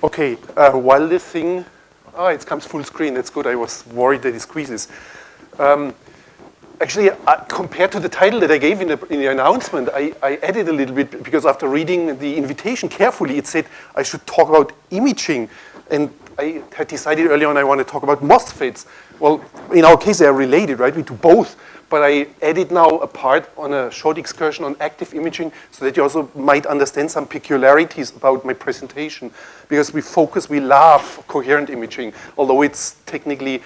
Okay, while this thing, it comes full screen, that's good. I was worried that it squeezes. Actually, compared to the title that I gave in the announcement, I added a little bit because after reading the invitation carefully, it said I should talk about imaging. And I had decided early on I want to talk about MOSFETs. Well, in our case, they are related, right? We do both. But I added now a part on a short excursion on active imaging so that you also might understand some peculiarities about my presentation. Because we love coherent imaging, although it's technically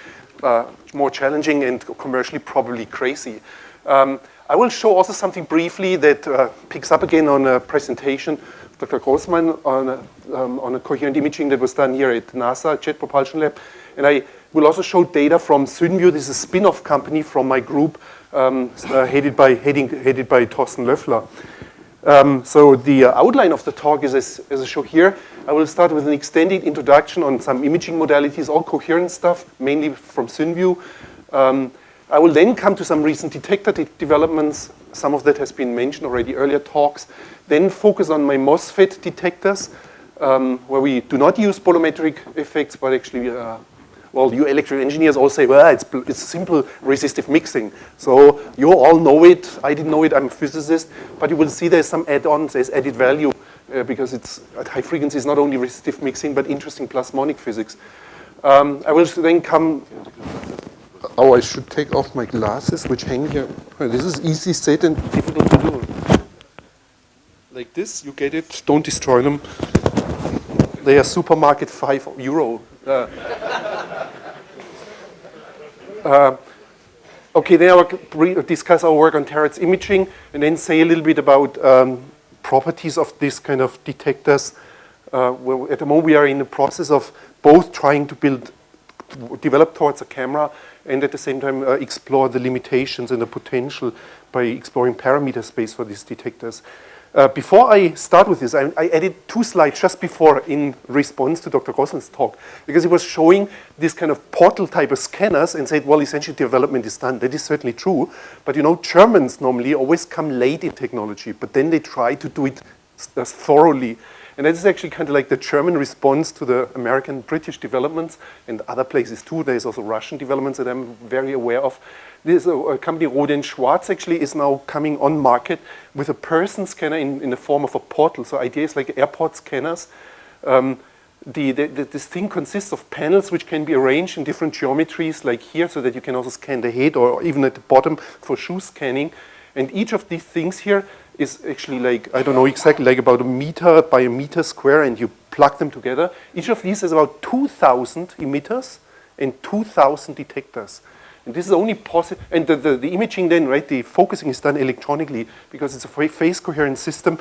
more challenging and commercially probably crazy. I will show also something briefly that picks up again on a presentation of Dr. Grossman on a coherent imaging that was done here at NASA Jet Propulsion Lab. And I will also show data from SynView. This is a spin-off company from my group headed by Thorsten Löffler. So the outline of the talk is as I show here. I will start with an extended introduction on some imaging modalities, all coherent stuff, mainly from SynView. I will then come to some recent detector developments. Some of that has been mentioned already earlier talks. Then focus on my MOSFET detectors, where we do not use bolometric effects, but actually, well, you electrical engineers all say, well, it's simple resistive mixing. So you all know it. I didn't know it. I'm a physicist. But you will see there's some add-ons, there's added value, because it's at high frequency, it's not only resistive mixing, but interesting plasmonic physics. I will then come. Oh, I should take off my glasses, which hang here. This is easy said and difficult to do. Like this, you get it. Don't destroy them. They are supermarket €5. Okay, then I will discuss our work on terahertz imaging and then say a little bit about properties of this kind of detectors. At the moment, we are in the process of both trying to develop towards a camera and at the same time explore the limitations and the potential by exploring parameter space for these detectors. Before I start with this, I added 2 slides just before in response to Dr. Grossman's talk, because he was showing this kind of portal type of scanners and said, well, essentially development is done. That is certainly true, but you know, Germans normally always come late in technology, but then they try to do it thoroughly. And that is actually kind of like the German response to the American, British developments and other places too. There's also Russian developments that I'm very aware of. This company, Rohde & Schwarz, actually is now coming on market with a person scanner in the form of a portal. So ideas like airport scanners. This thing consists of panels which can be arranged in different geometries like here so that you can also scan the head or even at the bottom for shoe scanning. And each of these things here is actually like, I don't know exactly, like about 1 meter by 1 meter square, and you plug them together. Each of these is about 2,000 emitters and 2,000 detectors. And this is only possible, and the imaging then, right, the focusing is done electronically because it's a phase coherent system,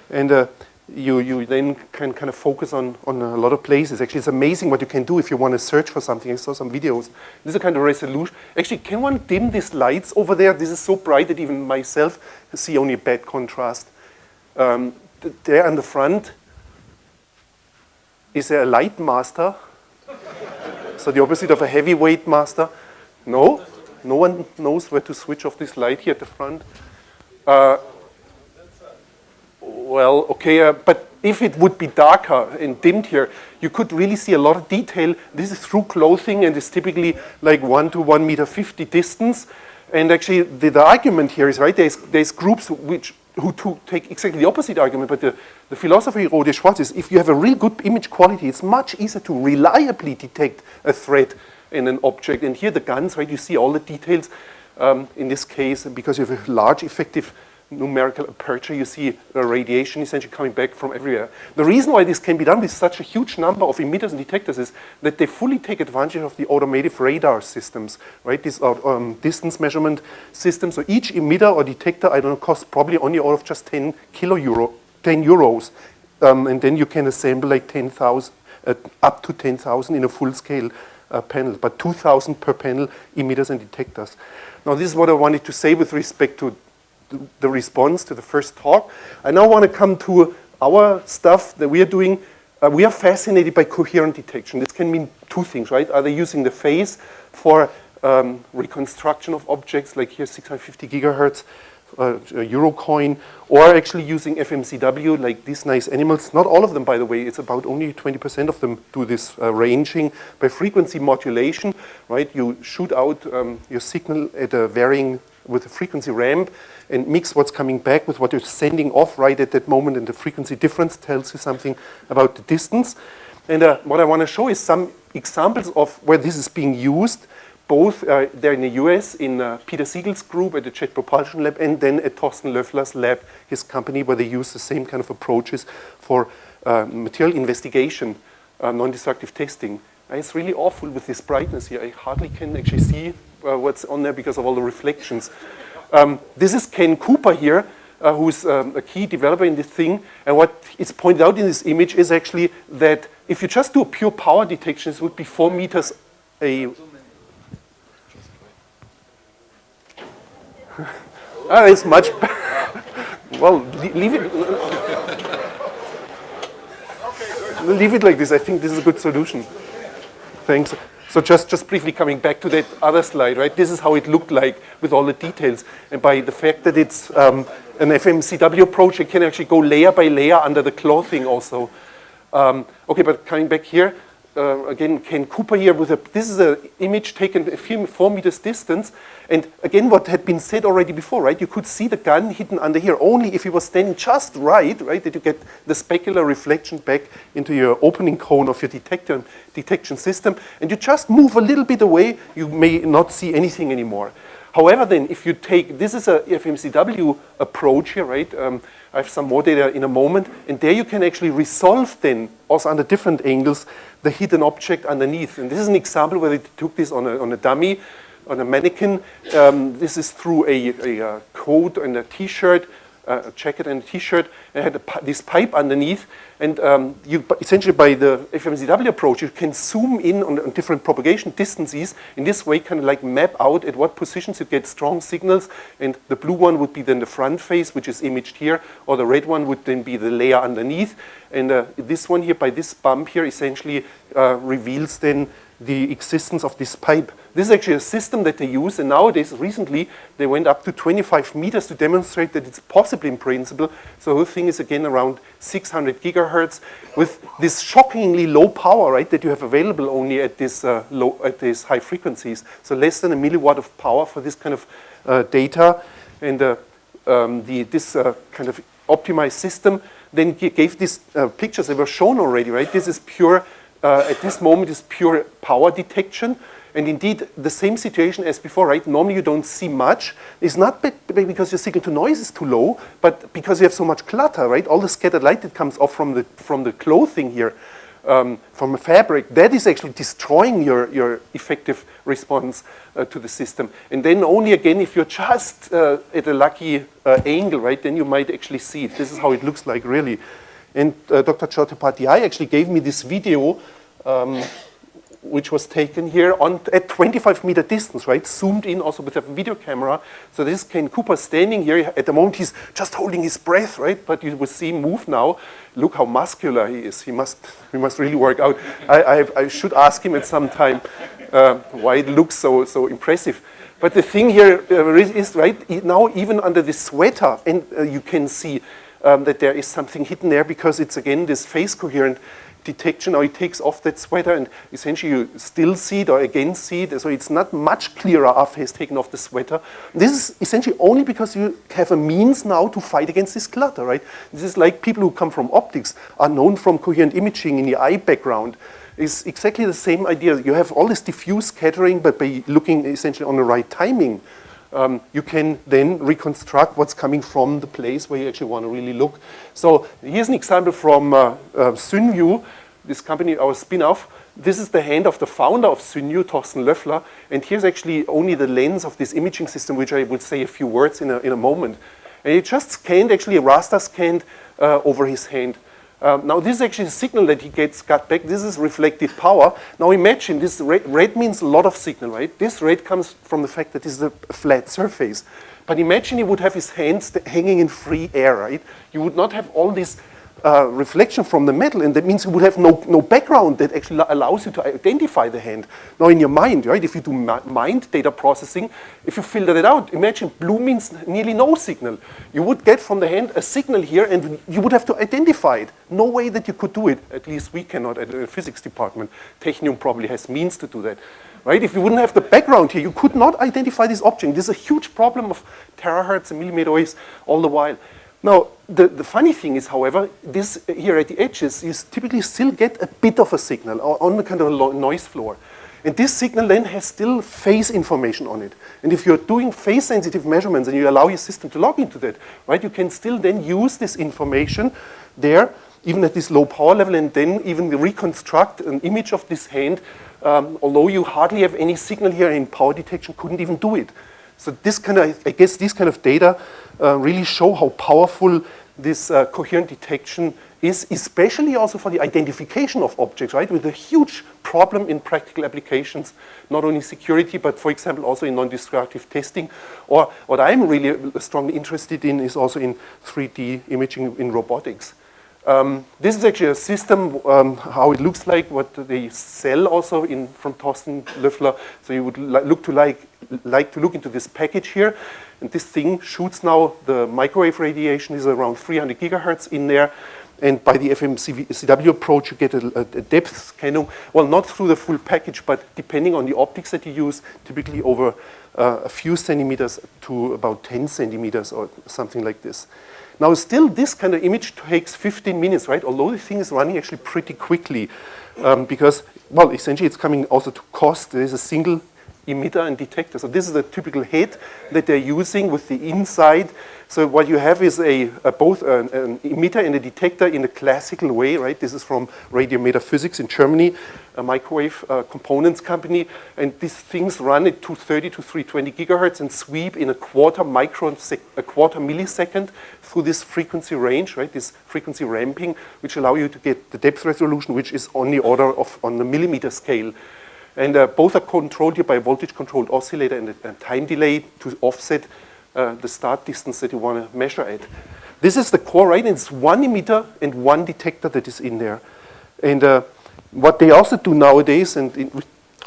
and you then can kind of focus on a lot of places. Actually, it's amazing what you can do if you want to search for something. I saw some videos. This is a kind of resolution. Actually, can one dim these lights over there? This is so bright that even myself see only bad contrast. There on the front, is there a light master? So the opposite of a heavyweight master. No? No one knows where to switch off this light here at the front? Well, okay, but if it would be darker and dimmed here, you could really see a lot of detail. This is through clothing and is typically like 1 to 1.50 meter distance. And actually, the argument here is, right, there's groups who take exactly the opposite argument, but the philosophy of Rohde & Schwarz is if you have a real good image quality, it's much easier to reliably detect a threat in an object. And here the guns, right, you see all the details. In this case, because you have a large effective numerical aperture, you see radiation essentially coming back from everywhere. The reason why this can be done with such a huge number of emitters and detectors is that they fully take advantage of the automated radar systems, right? These are distance measurement systems. So each emitter or detector, I don't know, costs probably only out of just 10 euros. And then you can assemble like 10,000, up to 10,000 in a full scale panel, but 2,000 per panel emitters and detectors. Now this is what I wanted to say with respect to the response to the first talk. I now want to come to our stuff that we are doing. We are fascinated by coherent detection. This can mean 2 things, right? Either using the phase for reconstruction of objects, like here 650 gigahertz euro coin, or actually using FMCW, like these nice animals. Not all of them, by the way. It's about only 20% of them do this ranging by frequency modulation, right? You shoot out your signal at a varying with a frequency ramp and mix what's coming back with what you're sending off right at that moment, and the frequency difference tells you something about the distance. And what I want to show is some examples of where this is being used, both there in the US in Peter Siegel's group at the Jet Propulsion Lab, and then at Thorsten Löffler's lab, his company, where they use the same kind of approaches for material investigation, non-destructive testing. It's really awful with this brightness here. I hardly can actually see what's on there because of all the reflections. This is Ken Cooper here, who's a key developer in this thing. And what is pointed out in this image is actually that if you just do a pure power detection, it would be 4 meters a... it's much better. Well, leave it. Leave it like this. I think this is a good solution. Thanks. So just briefly coming back to that other slide, right? This is how it looked like with all the details. And by the fact that it's an FMCW approach, it can actually go layer by layer under the clothing also. Okay, but coming back here, again, Ken Cooper here with this is an image taken a few 4 meters distance. And again, what had been said already before, right? You could see the gun hidden under here only if you were standing just right, that you get the specular reflection back into your opening cone of your detection system. And you just move a little bit away, you may not see anything anymore. However, then, if you take, this is a FMCW approach here, right? I have some more data in a moment, and there you can actually resolve then, also under different angles, the hidden object underneath. And this is an example where they took this on a dummy, on a mannequin. This is through a coat and a t-shirt, a jacket and a t-shirt, and had this pipe underneath. And you essentially, by the FMCW approach, you can zoom in on different propagation distances. In this way, kind of like map out at what positions you get strong signals. And the blue one would be then the front face, which is imaged here, or the red one would then be the layer underneath. And this one here, by this bump here, essentially reveals then the existence of this pipe. This is actually a system that they use, and nowadays, recently, they went up to 25 meters to demonstrate that it's possible in principle. So the whole thing is again around 600 gigahertz with this shockingly low power, right, that you have available only at this these high frequencies. So less than a milliwatt of power for this kind of data, and this kind of optimized system then gave these pictures that were shown already, right? This is pure. At this moment is pure power detection, and indeed the same situation as before, right? Normally you don't see much. It's not because your signal to noise is too low, but because you have so much clutter, right? All the scattered light that comes off from the clothing here, from a fabric, that is actually destroying your effective response to the system. And then only again, if you're just at a lucky angle, right, then you might actually see it. This is how it looks like really. And Dr. Chattopadhyay actually gave me this video, which was taken here at 25-meter distance, right? Zoomed in also with a video camera. So this is Ken Cooper standing here. At the moment, he's just holding his breath, right? But you will see him move now. Look how muscular he is. He must really work out. I should ask him at some time why it looks so impressive. But the thing here is, right, now even under this sweater, and you can see that there is something hidden there because it's again this phase coherent detection. Now it takes off that sweater and essentially you still see it or again see it. So it's not much clearer after he's taken off the sweater. This is essentially only because you have a means now to fight against this clutter, right? This is like people who come from optics are known from coherent imaging in the eye background. It's exactly the same idea. You have all this diffuse scattering, but by looking essentially on the right timing, you can then reconstruct what's coming from the place where you actually want to really look. So here's an example from Synview, this company, our spin-off. This is the hand of the founder of Synview, Thorsten Löffler, and here's actually only the lens of this imaging system, which I will say a few words in a moment. And it just scanned, actually a raster scanned over his hand. Now this is actually a signal that he got back. This is reflected power. Now imagine this red means a lot of signal, right? This red comes from the fact that this is a flat surface. But imagine he would have his hands hanging in free air, right? You would not have all this reflection from the metal, and that means you would have no background that actually allows you to identify the hand. Now in your mind, right, if you do mind data processing, if you filter that out, imagine blue means nearly no signal. You would get from the hand a signal here, and you would have to identify it. No way that you could do it, at least we cannot at the physics department. Technion probably has means to do that. Right? If you wouldn't have the background here, you could not identify this object. This is a huge problem of terahertz and millimeter waves all the while. Now, the funny thing is, however, this here at the edges, you typically still get a bit of a signal on the kind of noise floor. And this signal then has still phase information on it. And if you're doing phase-sensitive measurements and you allow your system to log into that, right, you can still then use this information there, even at this low power level, and then even reconstruct an image of this hand, although you hardly have any signal here in power detection, couldn't even do it. So this kind of, I guess these kind of data really show how powerful this coherent detection is, especially also for the identification of objects, right? With a huge problem in practical applications, not only security, but for example, also in non-destructive testing. Or what I'm really strongly interested in is also in 3D imaging in robotics. This is actually a system, how it looks like, what they sell also from Thorsten Löffler. So you would like to look into this package here. And this thing shoots now, the microwave radiation is around 300 gigahertz in there. And by the FMCW approach, you get a depth scanning. Well, not through the full package, but depending on the optics that you use, typically over a few centimeters to about 10 centimeters or something like this. Now, still, this kind of image takes 15 minutes, right? Although the thing is running actually pretty quickly because, well, essentially it's coming also to cost. There is a single emitter and detector. So this is a typical head that they're using with the inside. So what you have is both an emitter and a detector in a classical way, right? This is from Radiometer Physics in Germany, a microwave components company. And these things run at 230 to 320 gigahertz and sweep in a quarter millisecond through this frequency range, right? This frequency ramping, which allow you to get the depth resolution, which is on the order of on the millimeter scale. And both are controlled here by a voltage-controlled oscillator and a time delay to offset the start distance that you want to measure at. This is the core, right? And it's one emitter and one detector that is in there. And what they also do nowadays, and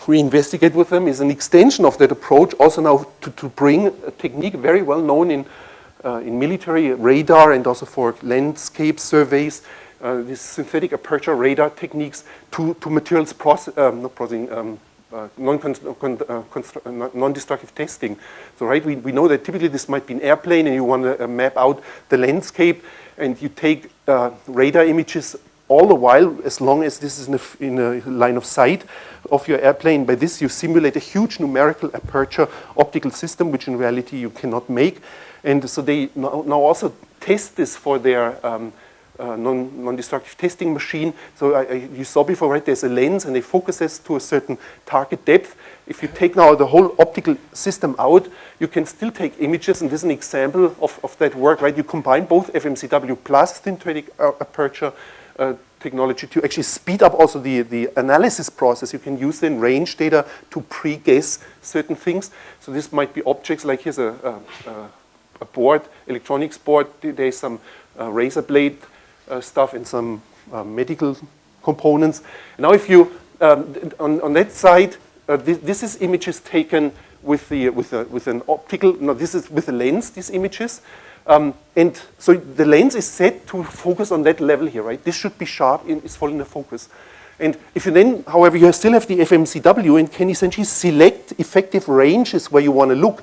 we investigate with them, is an extension of that approach, also now to bring a technique very well known in military radar and also for landscape surveys, these synthetic aperture radar techniques to materials non-destructive testing. So, right, we know that typically this might be an airplane and you want to map out the landscape, and you take radar images all the while, as long as this is in a line of sight of your airplane. By this, you simulate a huge numerical aperture optical system, which in reality you cannot make. And so they now also test this for their non-destructive testing machine. So you saw before, right, there's a lens and it focuses to a certain target depth. If you take now the whole optical system out, you can still take images, and this is an example of that work, right? You combine both FMCW plus synthetic aperture technology to actually speed up also the analysis process. You can use then range data to pre-guess certain things. So this might be objects like here's a board, electronics board. There's some razor blade stuff and some medical components. Now, if you on that side, this is images taken with an optical. No, this is with a lens. These images. And so the lens is set to focus on that level here, right? This should be sharp, it's falling into focus. And if you then, however, you still have the FMCW and can essentially select effective ranges where you want to look.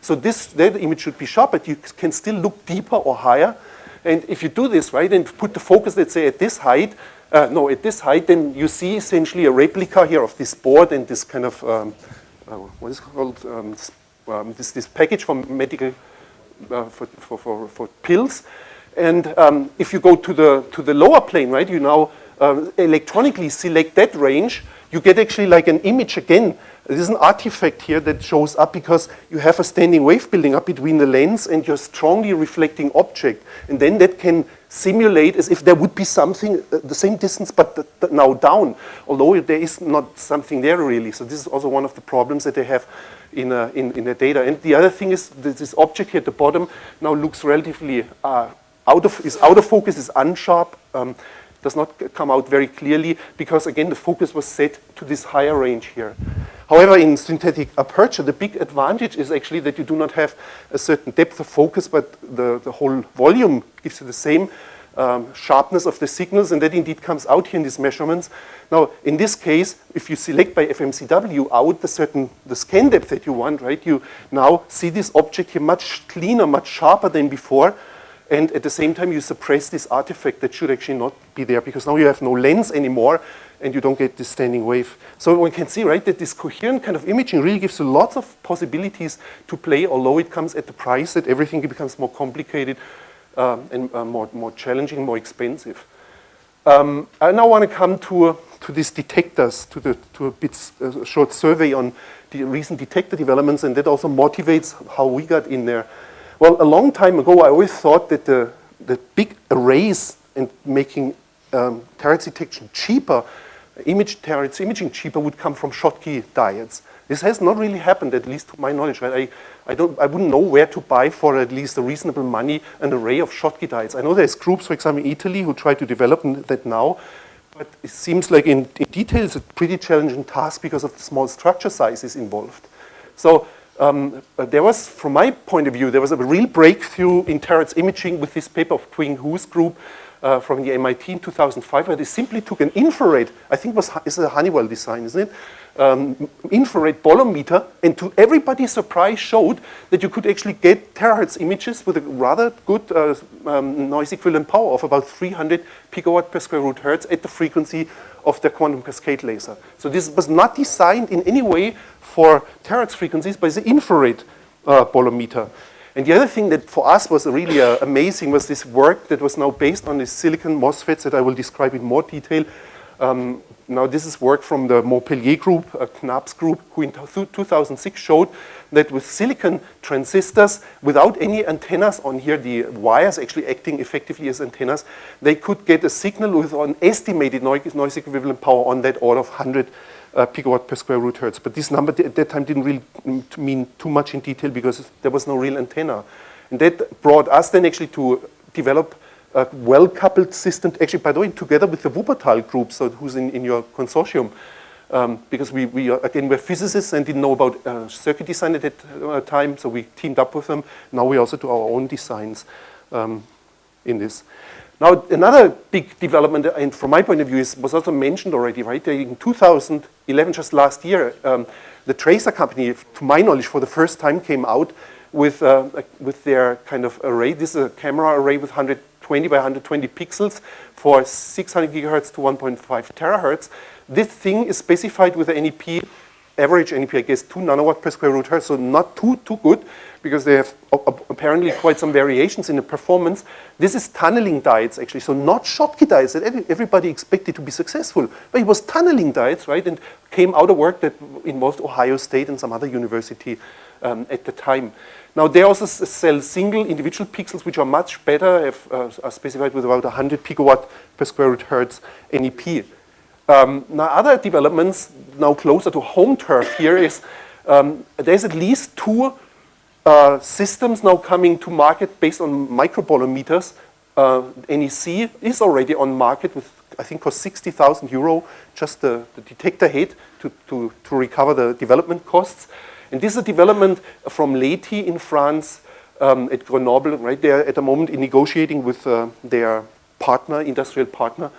So that image should be sharp, but you can still look deeper or higher. And if you do this, right, and put the focus, let's say, at this height, then you see essentially a replica here of this board and this kind of, what is it called, this package from medical, for pills. And if you go to the lower plane, right, you now electronically select that range, you get actually like an image again. There's an artifact here that shows up because you have a standing wave building up between the lens and your strongly reflecting object. And then that can simulate as if there would be something the same distance but now down, although there is not something there really. So this is also one of the problems that they have in the data. And the other thing is that this object here at the bottom now looks relatively is out of focus, is unsharp, does not come out very clearly because, again, the focus was set to this higher range here. However, in synthetic aperture, the big advantage is actually that you do not have a certain depth of focus, but the whole volume gives you the same sharpness of the signals, and that indeed comes out here in these measurements. Now, in this case, if you select by FMCW out the scan depth that you want, right, you now see this object here much cleaner, much sharper than before, and at the same time you suppress this artifact that should actually not be there because now you have no lens anymore and you don't get this standing wave. So one can see, right, that this coherent kind of imaging really gives you lots of possibilities to play, although it comes at the price that everything becomes more complicated and more challenging, more expensive. I now want to come to these detectors, to a bit short survey on the recent detector developments, and that also motivates how we got in there. Well, a long time ago, I always thought that the big arrays and making terahertz detection cheaper, terahertz imaging cheaper, would come from Schottky diodes. This has not really happened, at least to my knowledge. Right? I wouldn't know where to buy for at least a reasonable money an array of Schottky diodes. I know there's groups, for example, in Italy who try to develop that now, but it seems like in detail it's a pretty challenging task because of the small structure sizes involved. So there was, from my point of view, there was a real breakthrough in terahertz imaging with this paper of Twing Hu's group from the MIT in 2005, where they simply took an infrared, I think it's a Honeywell design, isn't it? Infrared bolometer, and to everybody's surprise showed that you could actually get terahertz images with a rather good noise equivalent power of about 300 picowatt per square root hertz at the frequency of the quantum cascade laser. So this was not designed in any way for terahertz frequencies, but it's an infrared bolometer. And the other thing that for us was really amazing was this work that was now based on the silicon MOSFETs that I will describe in more detail. Now this is work from the Montpellier group, Knapp's group, who in 2006 showed that with silicon transistors, without any antennas on here, the wires actually acting effectively as antennas, they could get a signal with an estimated noise equivalent power on that order of 100 picowatt per square root hertz. But this number at that time didn't really mean too much in detail because there was no real antenna. And that brought us then actually to develop a well-coupled system, actually, by the way, together with the Wuppertal group, so who's in your consortium, because we're physicists and didn't know about circuit design at that time, so we teamed up with them. Now we also do our own designs in this. Now, another big development, and from my point of view, was also mentioned already, right? In 2011, just last year, the Tracer company, to my knowledge, for the first time came out with their kind of array. This is a camera array with 120 by 120 pixels for 600 gigahertz to 1.5 terahertz. This thing is specified with the NEP, average NEP, I guess, 2 nanowatt per square root hertz, so not too good, because they have apparently quite some variations in the performance. This is tunneling diodes, actually, so not Schottky diodes that everybody expected to be successful, but it was tunneling diodes, right, and came out of work that involved Ohio State and some other university at the time. Now, they also sell single individual pixels, which are much better, are specified with about 100 picowatt per square root hertz NEP. Now, other developments now closer to home turf here is there's at least 2 systems now coming to market based on microbolometers. NEC is already on market with, I think, cost 60,000 euro, just the detector head to recover the development costs. And this is a development from Leti in France at Grenoble, right? They are at the moment in negotiating with their partner, industrial partner,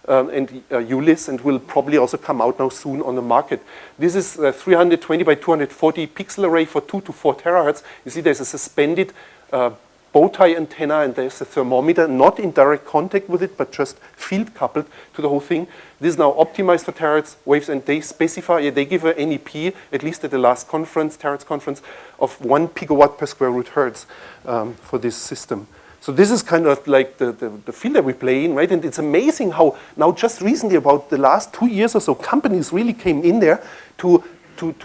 and ULIS, and will probably also come out now soon on the market. This is a 320 by 240 pixel array for 2 to 4 terahertz. You see there's a suspended bow tie antenna, and there's a thermometer, not in direct contact with it, but just field coupled to the whole thing. This is now optimized for terahertz waves, and they specify, they give a NEP, at least at the last conference, terahertz conference, of 1 picowatt per square root hertz for this system. So this is kind of like the field that we play in, right? And it's amazing how now just recently, about the last 2 years or so, companies really came in there to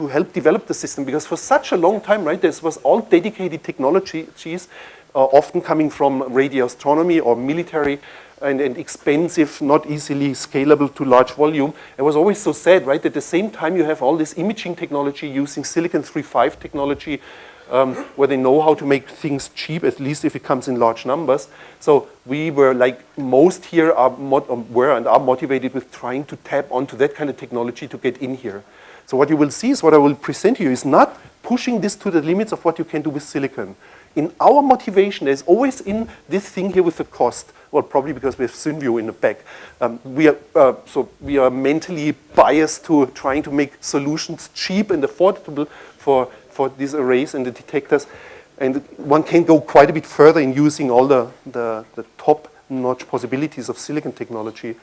help develop the system, because for such a long time, right, this was all dedicated technologies, often coming from radio astronomy or military, and expensive, not easily scalable to large volume. It was always so sad, right? At the same time, you have all this imaging technology using silicon 3.5 technology, where they know how to make things cheap, at least if it comes in large numbers. So we were like most here were and are motivated with trying to tap onto that kind of technology to get in here. So what you will see is what I will present to you is not pushing this to the limits of what you can do with silicon. In our motivation, there's always in this thing here with the cost. Well, probably because we have SynView in the back. So we are mentally biased to trying to make solutions cheap and affordable for these arrays and the detectors. And one can go quite a bit further in using all the top-notch possibilities of silicon technology.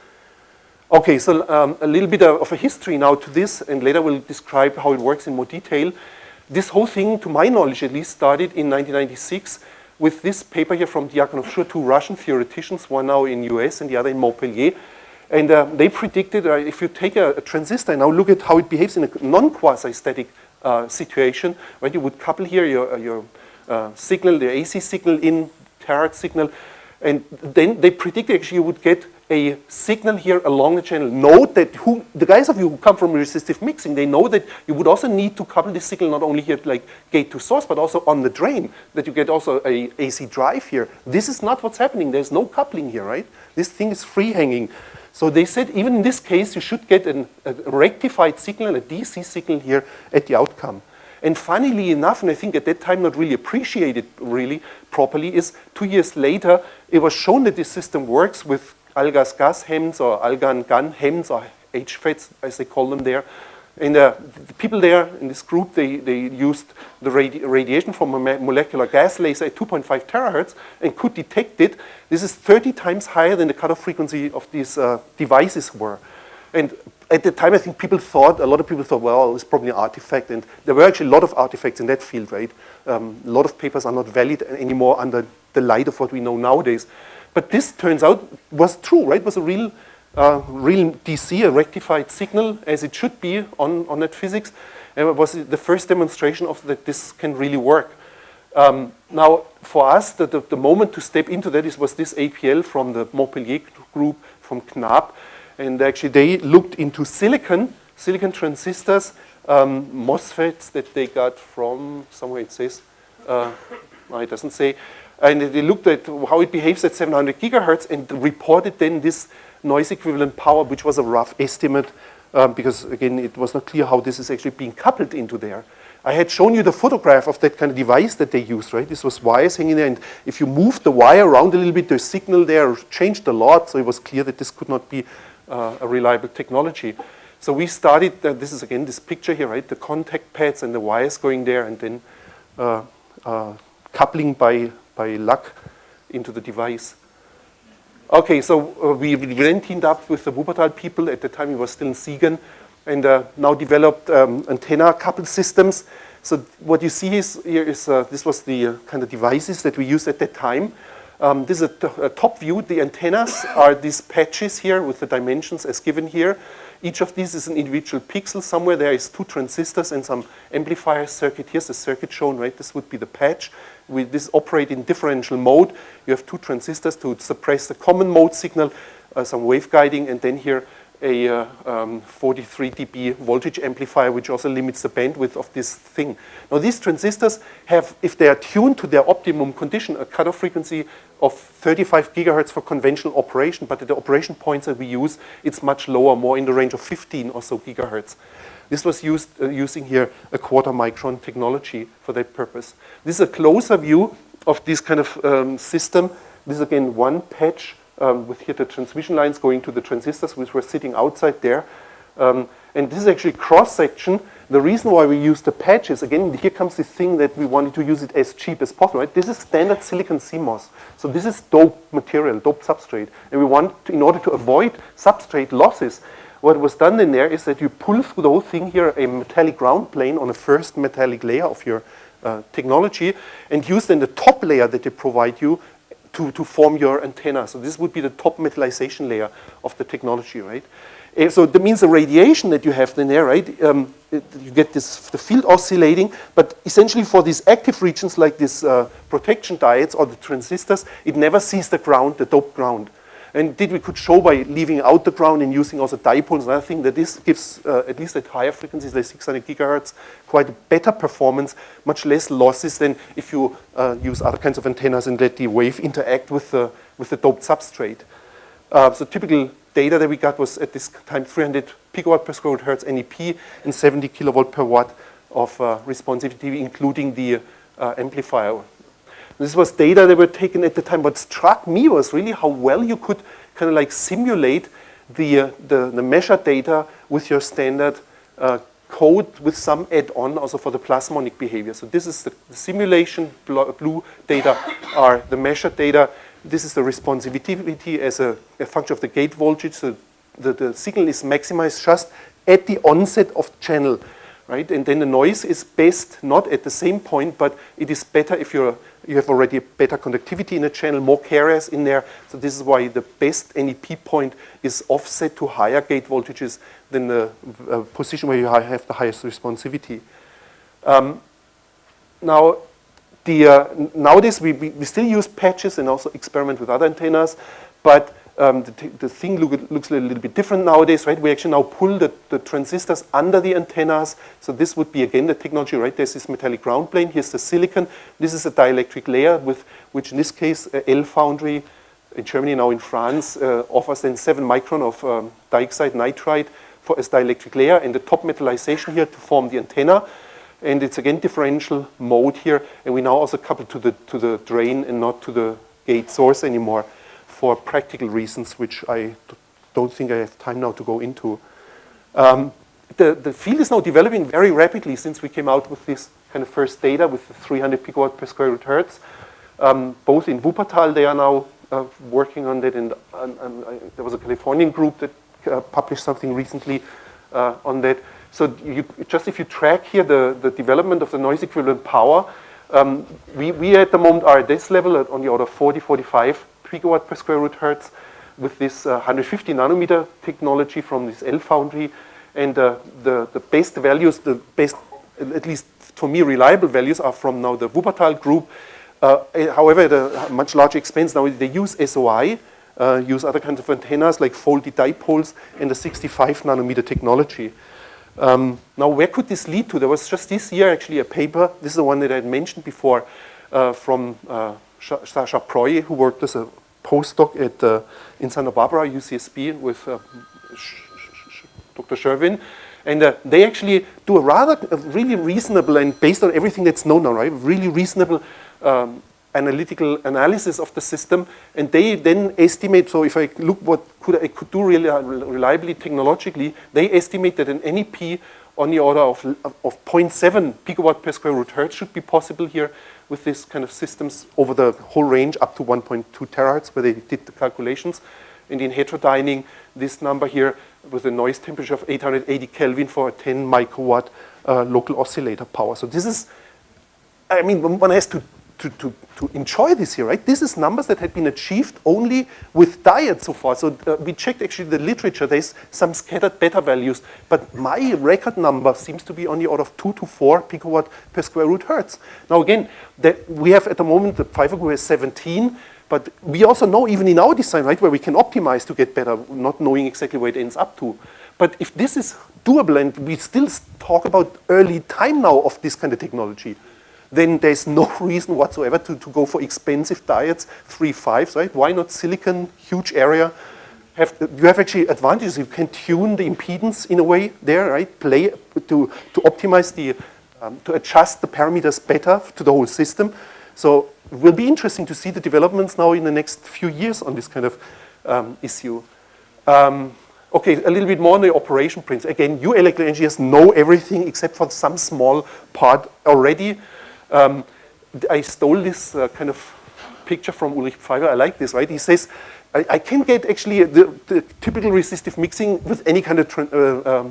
Okay, so a little bit of a history now to this, and later we'll describe how it works in more detail. This whole thing, to my knowledge at least, started in 1996 with this paper here from Diakonovsky, two Russian theoreticians, one now in US and the other in Montpellier. And they predicted if you take a transistor and now look at how it behaves in a non-quasi-static situation, right? You would couple here your signal, the AC signal in terahertz signal, and then they predict actually you would get a signal here along the channel. Note that the guys of you who come from resistive mixing, they know that you would also need to couple this signal not only here like gate to source, but also on the drain, that you get also a AC drive here. This is not what's happening. There's no coupling here, right? This thing is free hanging. So they said even in this case, you should get a rectified signal, a DC signal here at the outcome. And funnily enough, and I think at that time not really appreciated really properly, is 2 years later, it was shown that this system works with Algas-Gas HEMS or Algan-GAN HEMS or HFETs as they call them there. And the people there in this group, they used the radiation from a molecular gas laser at 2.5 terahertz and could detect it. This is 30 times higher than the cutoff frequency of these devices were. And at the time, I think a lot of people thought, well, it's probably an artifact. And there were actually a lot of artifacts in that field, right? A lot of papers are not valid anymore under the light of what we know nowadays. But this turns out was true, right? It was a real DC, a rectified signal, as it should be on that physics. And it was the first demonstration of that this can really work. Now, for us, the moment to step into that was this APL from the Montpellier group, from KNAP. And actually, they looked into silicon transistors, MOSFETs that they got from, somewhere it says, no, it doesn't say. And they looked at how it behaves at 700 gigahertz and reported then this noise equivalent power, which was a rough estimate, because again, it was not clear how this is actually being coupled into there. I had shown you the photograph of that kind of device that they used, right? This was wires hanging there, and if you moved the wire around a little bit, the signal there changed a lot, so it was clear that this could not be a reliable technology. So we started, this is again this picture here, right? The contact pads and the wires going there, and then coupling by luck into the device. Okay, so we then teamed up with the Wuppertal people. At the time, it was still in Siegen, and now developed antenna coupled systems. So what you see here is this was the kind of devices that we used at that time. This is a top view. The antennas are these patches here with the dimensions as given here. Each of these is an individual pixel. Somewhere there is 2 transistors and some amplifier circuit. Here's the circuit shown, right? This would be the patch. This operate in differential mode. You have 2 transistors to suppress the common mode signal, some wave guiding, and then here a 43 dB voltage amplifier, which also limits the bandwidth of this thing. Now these transistors have, if they are tuned to their optimum condition, a cutoff frequency of 35 gigahertz for conventional operation, but at the operation points that we use, it's much lower, more in the range of 15 or so gigahertz. This was used using here a quarter micron technology for that purpose. This is a closer view of this kind of system. This is again one patch with here the transmission lines going to the transistors, which were sitting outside there. And this is actually cross-section. The reason why we use the patch is, again, here comes this thing that we wanted to use it as cheap as possible, right? This is standard silicon CMOS. So this is doped material, doped substrate. And we want to, in order to avoid substrate losses, what was done in there is that you pull through the whole thing here a metallic ground plane on the first metallic layer of your technology, and use then the top layer that they provide you to form your antenna. So this would be the top metallization layer of the technology, right? So that means the radiation that you have in there, right? You get the field oscillating, but essentially for these active regions like these protection diodes or the transistors, it never sees the ground, the doped ground. And we could show by leaving out the ground and using also dipoles and other thing that this gives, at least at higher frequencies, like 600 gigahertz, quite a better performance, much less losses than if you use other kinds of antennas and let the wave interact with the doped substrate. So typical data that we got was at this time 300 picowatt per square root hertz NEP and 70 kilovolt per watt of responsivity, including the amplifier. This was data that were taken at the time. What struck me was really how well you could kind of like simulate the measured data with your standard code with some add-on also for the plasmonic behavior. So this is the simulation, blue data are the measured data. This is the responsivity as a function of the gate voltage. So the signal is maximized just at the onset of the channel, right? And then the noise is best not at the same point, but it is better if you have already better conductivity in the channel, more carriers in there. So this is why the best NEP point is offset to higher gate voltages than the position where you have the highest responsivity. Now, nowadays we still use patches and also experiment with other antennas, but the thing looks a little bit different nowadays, right? We actually now pull the transistors under the antennas. So this would be, again, the technology, right? There's this metallic ground plane. Here's the silicon. This is a dielectric layer, which in this case, L Foundry in Germany, now in France, offers then 7 micron of dioxide nitride as dielectric layer, and the top metallization here to form the antenna. And it's, again, differential mode here. And we now also couple to the drain and not to the gate source anymore, for practical reasons, which I don't think I have time now to go into. The field is now developing very rapidly since we came out with this kind of first data with the 300 picowatt per square root hertz. Both in Wuppertal, they are now working on that, and there was a Californian group that published something recently on that. So if you track here the development of the noise equivalent power, we at the moment are at this level on the order of 40, 45 picowatt per square root hertz with this 150 nanometer technology from this L Foundry. And the best values, the best, at least for me, reliable values are from now the Wuppertal group. However, at a much larger expense now, they use SOI, use other kinds of antennas like folded dipoles and the 65 nanometer technology. Now, where could this lead to? There was just this year actually a paper, this is the one that I had mentioned before, from Sasha Proy, who worked as a postdoc in Santa Barbara, UCSB, with Dr. Sherwin. And they actually do a really reasonable, and based on everything that's known now, right, really reasonable analytical analysis of the system. And they then estimate, so if I look what I could do really reliably technologically, they estimate that an NEP on the order of 0.7 picowatt per square root hertz should be possible here with this kind of systems over the whole range up to 1.2 terahertz, where they did the calculations. And in heterodyning, this number here with a noise temperature of 880 Kelvin for a 10 microwatt local oscillator power. So this is, I mean, one has to enjoy this here, right? This is numbers that had been achieved only with diodes so far. So we checked actually the literature. There's some scattered beta values, but my record number seems to be on the order of 2 to 4 picowatt per square root hertz. Now again, we have at the moment the Pfeiffer group is 17, but we also know even in our design, right, where we can optimize to get better, not knowing exactly where it ends up to. But if this is doable and we still talk about early time now of this kind of technology, then there's no reason whatsoever to go for expensive diodes, 3.5s, right? Why not silicon, huge area? You have actually advantages. You can tune the impedance in a way there, right? Play to optimize to adjust the parameters better to the whole system. So it will be interesting to see the developments now in the next few years on this kind of issue. Okay, a little bit more on the operation principle. Again, you electrical engineers know everything except for some small part already. I stole this kind of picture from Ulrich Pfeiffer. I like this, right? He says, I can get actually the typical resistive mixing with any kind of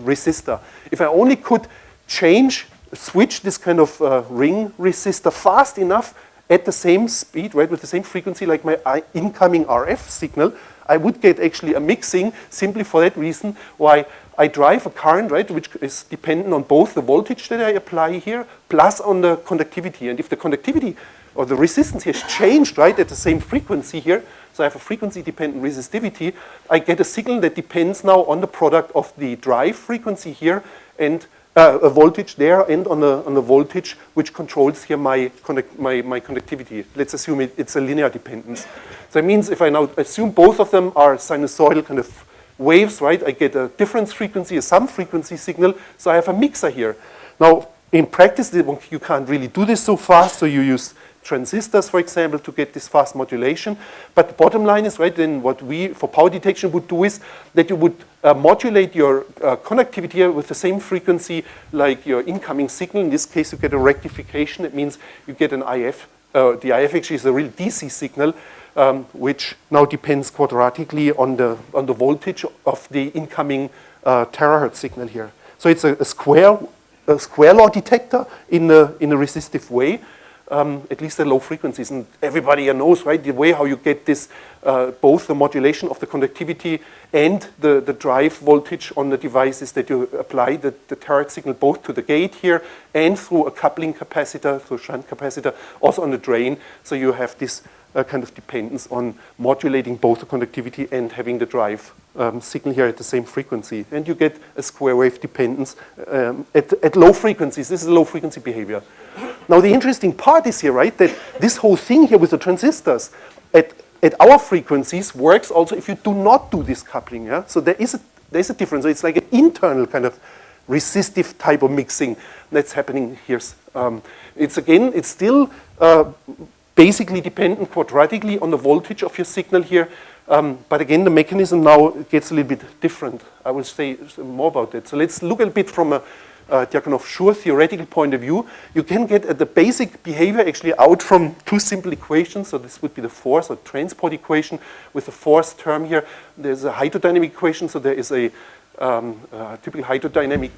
resistor. If I only could switch this kind of ring resistor fast enough at the same speed, right, with the same frequency like my incoming RF signal, I would get actually a mixing simply for that reason why I drive a current, right, which is dependent on both the voltage that I apply here plus on the conductivity. And if the conductivity or the resistance here is changed, right, at the same frequency here. So I have a frequency-dependent resistivity. I get a signal that depends now on the product of the drive frequency here and a voltage there and on the voltage which controls here my conductivity. Let's assume it's a linear dependence. So that means if I now assume both of them are sinusoidal kind of waves, right, I get a difference frequency, a sum frequency signal, so I have a mixer here. Now, in practice, you can't really do this so fast, so you use transistors, for example, to get this fast modulation. But the bottom line is, right, then what we, for power detection, would do is that you would modulate your conductivity here with the same frequency like your incoming signal. In this case, you get a rectification. It means you get an IF. The IF actually is a real DC signal, which now depends quadratically on the voltage of the incoming terahertz signal here. So it's a square law detector in a resistive way. At least at low frequencies. And everybody knows, right, the way how you get this, both the modulation of the conductivity and the drive voltage on the device is that you apply the terahertz signal both to the gate here and through a coupling capacitor, through a shunt capacitor, also on the drain. So you have this kind of dependence on modulating both the conductivity and having the drive signal here at the same frequency. And you get a square wave dependence at low frequencies. This is a low frequency behavior. Now the interesting part is here, right, that this whole thing here with the transistors at our frequencies works also if you do not do this coupling. Yeah? So there's a difference. So it's like an internal kind of resistive type of mixing that's happening here. It's still basically dependent quadratically on the voltage of your signal here. But again, the mechanism now gets a little bit different. I will say more about that. So let's look a bit from a Diakonoff-Schur theoretical point of view. You can get the basic behavior actually out from two simple equations. So this would be the force or transport equation with the force term here. There's a hydrodynamic equation, so there is a typical hydrodynamic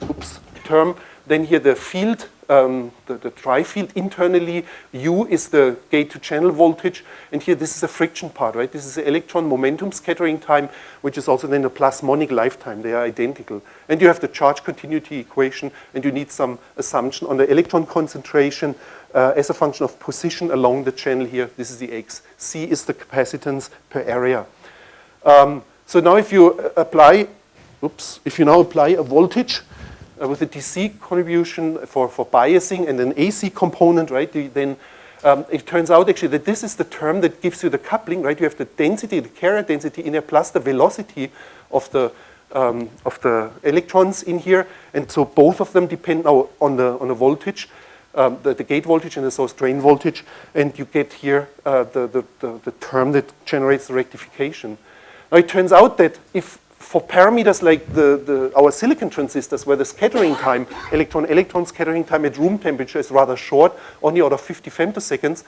term. Then here the field, the drive field internally, U is the gate to channel voltage. And here this is the friction part, right? This is the electron momentum scattering time, which is also then the plasmonic lifetime. They are identical. And you have the charge continuity equation, and you need some assumption on the electron concentration as a function of position along the channel here. This is the X. C is the capacitance per area. So now if you apply, if you now apply a voltage with a DC contribution for biasing and an AC component, right, then it turns out actually that this is the term that gives you the coupling, right? You have the density, the carrier density in there plus the velocity of the electrons in here, and so both of them depend now on the voltage, the gate voltage and the source drain voltage, and you get here the term that generates the rectification. Now it turns out that if for parameters like our silicon transistors, where the scattering time, electron scattering time at room temperature is rather short, on the order of 50 femtoseconds,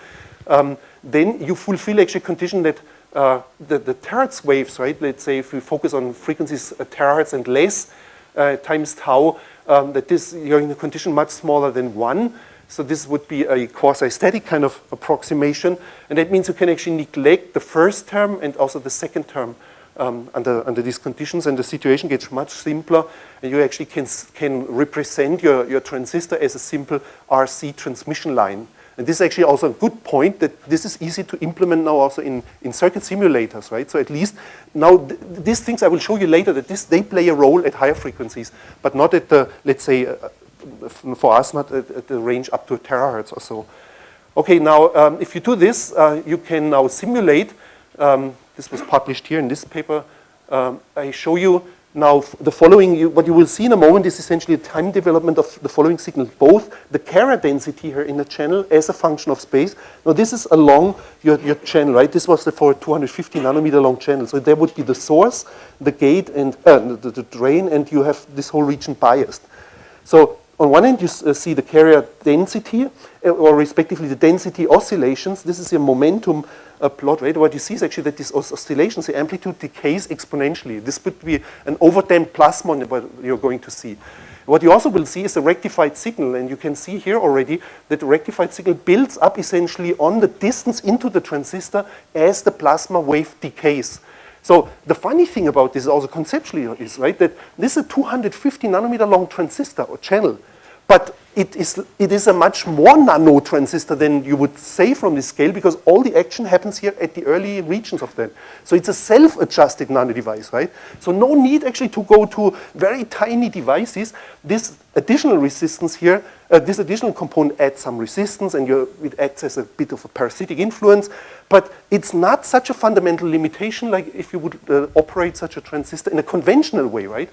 then you fulfill actually a condition that the terahertz waves, right? Let's say if we focus on frequencies terahertz and less times tau, that this you're in a condition much smaller than 1. So this would be a quasi-static kind of approximation, and that means you can actually neglect the first term and also the second term under these conditions, and the situation gets much simpler, and you actually can represent your transistor as a simple RC transmission line. And this is actually also a good point that this is easy to implement now also in circuit simulators, right? So at least now these things I will show you later that they play a role at higher frequencies, but not at the, let's say, for us, not at the range up to a terahertz or so. Okay, now if you do this, you can now simulate. This was published here in this paper. I show you now the following. What you will see in a moment is essentially a time development of the following signals, both the carrier density here in the channel as a function of space. Now this is along your channel, right? This was for a 250 nanometer long channel. So there would be the source, the gate, and the drain, and you have this whole region biased. So on one end, you see the carrier density, or respectively the density oscillations. This is a momentum plot, right? What you see is actually that these oscillations, the amplitude decays exponentially. This would be an overdamped plasmon what you're going to see. What you also will see is a rectified signal, and you can see here already that the rectified signal builds up essentially on the distance into the transistor as the plasma wave decays. So the funny thing about this also conceptually is, right, that this is a 250 nanometer long transistor or channel, But it is a much more nano transistor than you would say from this scale, because all the action happens here at the early regions of that. So it's a self-adjusted nano device, right? So no need actually to go to very tiny devices. This additional resistance here, this additional component adds some resistance, and it acts as a bit of a parasitic influence. But it's not such a fundamental limitation like if you would operate such a transistor in a conventional way, right?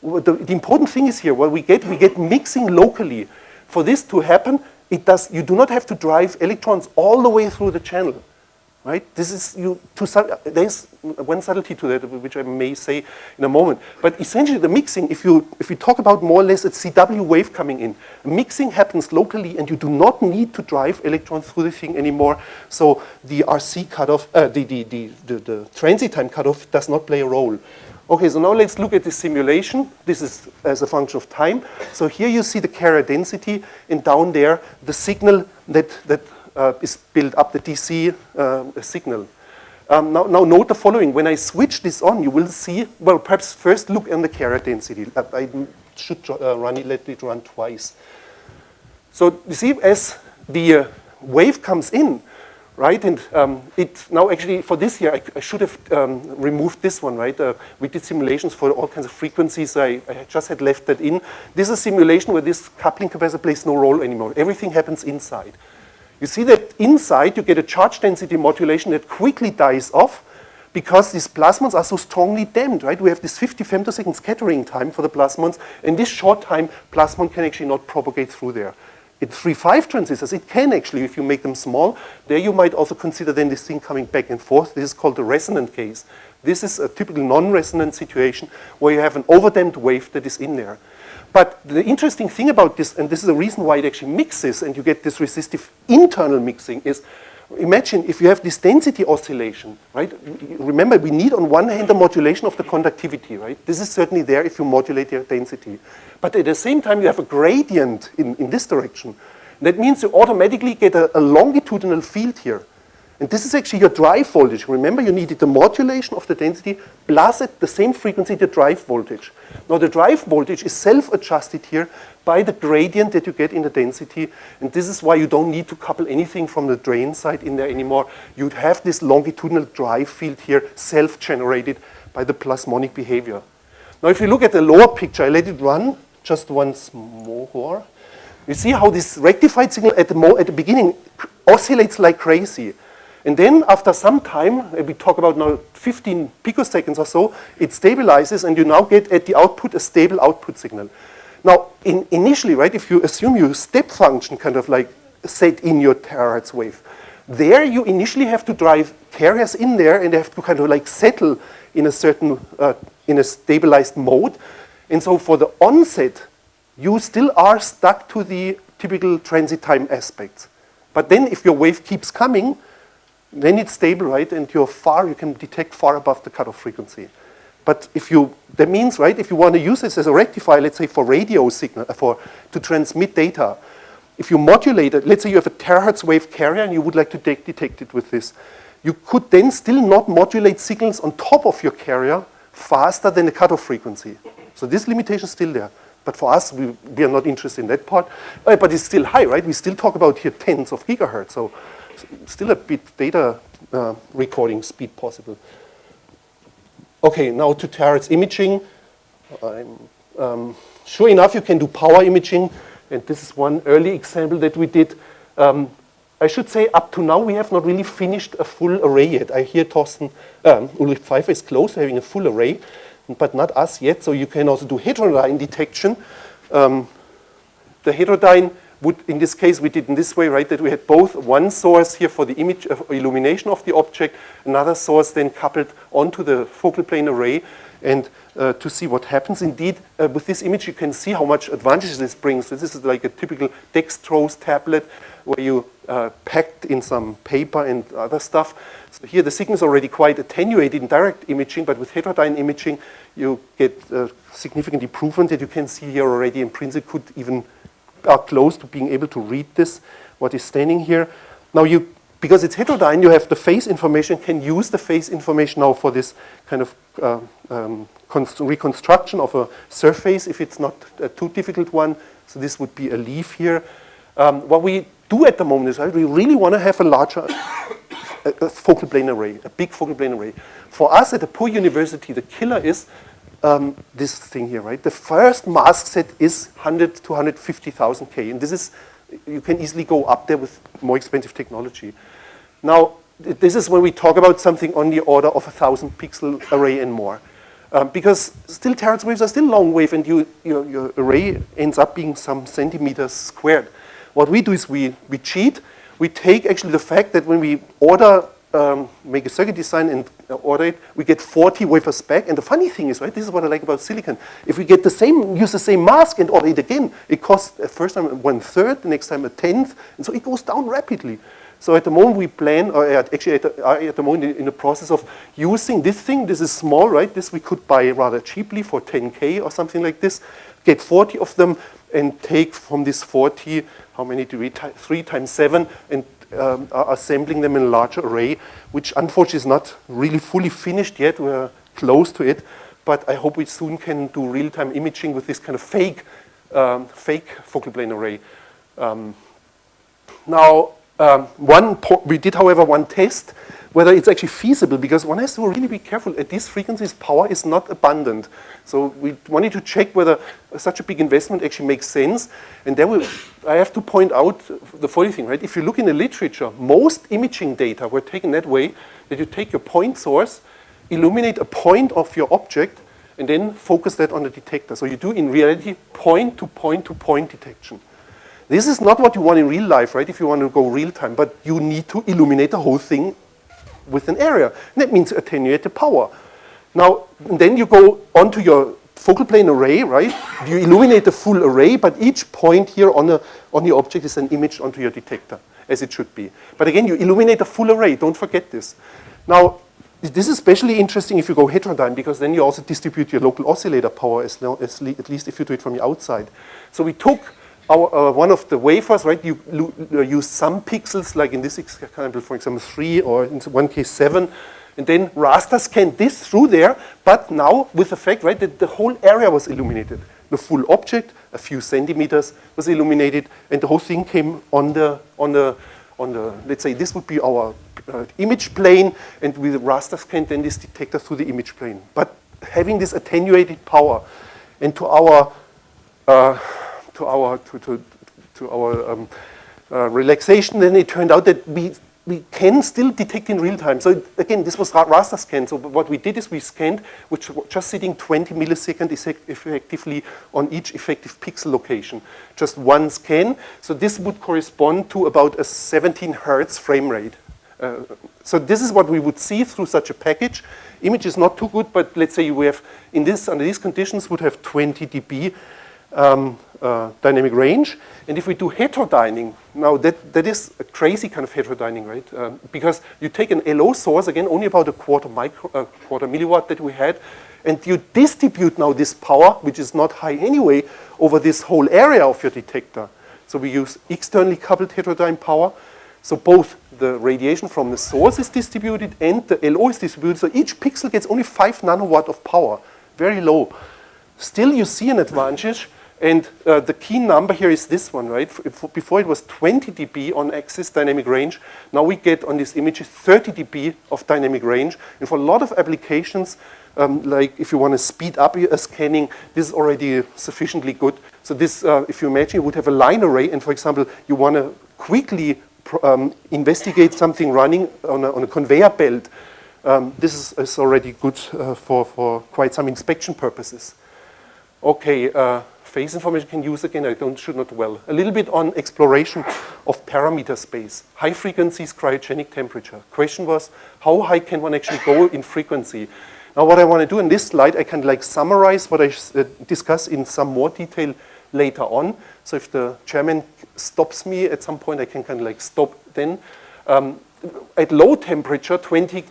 The important thing is here, what we get mixing locally. For this to happen, you do not have to drive electrons all the way through the channel, right? There's one subtlety to that, which I may say in a moment. But essentially the mixing, if you talk about more or less a CW wave coming in, mixing happens locally and you do not need to drive electrons through the thing anymore. So the RC cutoff, the transit time cutoff does not play a role. Okay, so now let's look at the simulation. This is as a function of time. So here you see the carrier density, and down there the signal that is built up, the DC signal. Now note the following. When I switch this on, you will see, well, perhaps first look at the carrier density. I should let it run twice. So you see, as the wave comes in, right, and now actually for this year, I should have removed this one, right? We did simulations for all kinds of frequencies. I just had left that in. This is a simulation where this coupling capacitor plays no role anymore. Everything happens inside. You see that inside you get a charge density modulation that quickly dies off because these plasmons are so strongly damped, right? We have this 50 femtosecond scattering time for the plasmons, and this short time, plasmon can actually not propagate through there. In 3-5 transistors, it can actually, if you make them small. There you might also consider then this thing coming back and forth. This is called the resonant case. This is a typical non-resonant situation where you have an overdamped wave that is in there. But the interesting thing about this, and this is the reason why it actually mixes and you get this resistive internal mixing, is imagine if you have this density oscillation, right? Remember, we need on one hand the modulation of the conductivity, right? This is certainly there if you modulate your density. But at the same time, you have a gradient in this direction. That means you automatically get a longitudinal field here. And this is actually your drive voltage. Remember, you needed the modulation of the density plus at the same frequency the drive voltage. Now, the drive voltage is self-adjusted here by the gradient that you get in the density. And this is why you don't need to couple anything from the drain side in there anymore. You'd have this longitudinal drive field here self-generated by the plasmonic behavior. Now, if you look at the lower picture, I let it run just once more. You see how this rectified signal at the beginning oscillates like crazy. And then after some time, we talk about now 15 picoseconds or so, it stabilizes and you now get at the output a stable output signal. Now, initially, right, if you assume you step function kind of like set in your terahertz wave, there you initially have to drive carriers in there and they have to kind of like settle in a certain, in a stabilized mode. And so for the onset, you still are stuck to the typical transit time aspects. But then if your wave keeps coming, then it's stable, right? And you can detect far above the cutoff frequency. But that means, right, if you want to use this as a rectifier, let's say for radio signal, to transmit data, if you modulate it, let's say you have a terahertz wave carrier and you would like to detect it with this, you could then still not modulate signals on top of your carrier faster than the cutoff frequency. So this limitation is still there. But for us, we are not interested in that part. But it's still high, right? We still talk about here tens of gigahertz. So still a bit data recording speed possible. Okay, now to terahertz imaging. Sure enough, you can do power imaging. And this is one early example that we did. I should say up to now, we have not really finished a full array yet. I hear Ulrich Pfeiffer is close to having a full array, but not us yet. So you can also do heterodyne detection. The heterodyne would, in this case, we did in this way, right, that we had both one source here for the image illumination of the object, another source then coupled onto the focal plane array, and to see what happens. Indeed, with this image, you can see how much advantage this brings. So this is like a typical dextrose tablet where you packed in some paper and other stuff. So here the signal is already quite attenuated in direct imaging, but with heterodyne imaging, you get significant improvement that you can see here already. In principle, could even are close to being able to read this, what is standing here. Now, because it's heterodyne, you have the phase information, can use the phase information now for this kind of reconstruction of a surface if it's not a too difficult one. So this would be a leaf here. What we do at the moment is, right, we really want to have a larger a focal plane array, a big focal plane array. For us at the Pure University, the killer is this thing here, right? The first mask set is 100 to 150,000 K, and this is, you can easily go up there with more expensive technology. Now, this is when we talk about something on the order of 1,000 pixel array and more. Because still terahertz waves are still long wave, and your array ends up being some centimeters squared. What we do is we cheat. We take actually the fact that when we order, make a circuit design and order it, we get 40 wafers back. And the funny thing is, right, this is what I like about silicon. If we get the same, use the same mask and order it again, it costs the first time 1/3, the next time 1/10, and so it goes down rapidly. So at the moment we plan, or actually at the moment in the process of using this thing. This is small, right? This we could buy rather cheaply for 10K or something like this. Get 40 of them and take from this 40, how many do we, 3 times 7, and are assembling them in a larger array, which unfortunately is not really fully finished yet. We're close to it, but I hope we soon can do real-time imaging with this kind of fake focal plane array. We did, however, one test whether it's actually feasible, because one has to really be careful. At these frequencies, power is not abundant. So we wanted to check whether such a big investment actually makes sense. And there I have to point out the funny thing, right? If you look in the literature, most imaging data were taken that way, that you take your point source, illuminate a point of your object, and then focus that on the detector. So you do, in reality, point-to-point-to-point detection. This is not what you want in real life, right? If you want to go real time, but you need to illuminate the whole thing with an area. And that means attenuate the power. Now, then you go onto your focal plane array, right? You illuminate the full array, but each point here on the object is an image onto your detector, as it should be. But again, you illuminate the full array. Don't forget this. Now, this is especially interesting if you go heterodyne, because then you also distribute your local oscillator power, at least if you do it from the outside. So we took one of the wafers, right? You use some pixels, like in this example, for example, 3, or in one case 7, and then raster scanned this through there, but now with the fact, right, that the whole area was illuminated. The full object, a few centimeters, was illuminated, and the whole thing came on the let's say this would be our image plane, and with the raster scan then this detector through the image plane. But having this attenuated power, and to our relaxation, then it turned out that we can still detect in real time. So again, this was raster scan. So what we did is we scanned, which was just sitting 20 milliseconds effectively on each effective pixel location. Just one scan. So this would correspond to about a 17 Hertz frame rate. So this is what we would see through such a package. Image is not too good, but let's say we have, under these conditions, would have 20 dB dynamic range. And if we do heterodyning, now that is a crazy kind of heterodyning, right? Because you take an LO source, again, only about a quarter milliwatt that we had, and you distribute now this power, which is not high anyway, over this whole area of your detector. So we use externally coupled heterodyne power. So both the radiation from the source is distributed and the LO is distributed. So each pixel gets only 5 nanowatt of power, very low. Still, you see an advantage, and the key number here is this one, right? Before it was 20 dB on axis dynamic range. Now we get on these images 30 dB of dynamic range. And for a lot of applications, like if you want to speed up your scanning, this is already sufficiently good. So this, if you imagine, you would have a line array, and for example, you want to quickly investigate something running on a conveyor belt. This is already good for quite some inspection purposes. Okay, phase information can use again, should not dwell. A little bit on exploration of parameter space. High frequencies, cryogenic temperature. Question was, how high can one actually go in frequency? Now what I want to do in this slide, I can like summarize what I discuss in some more detail later on. So if the chairman stops me at some point, I can kind of like stop then. At low temperature, 40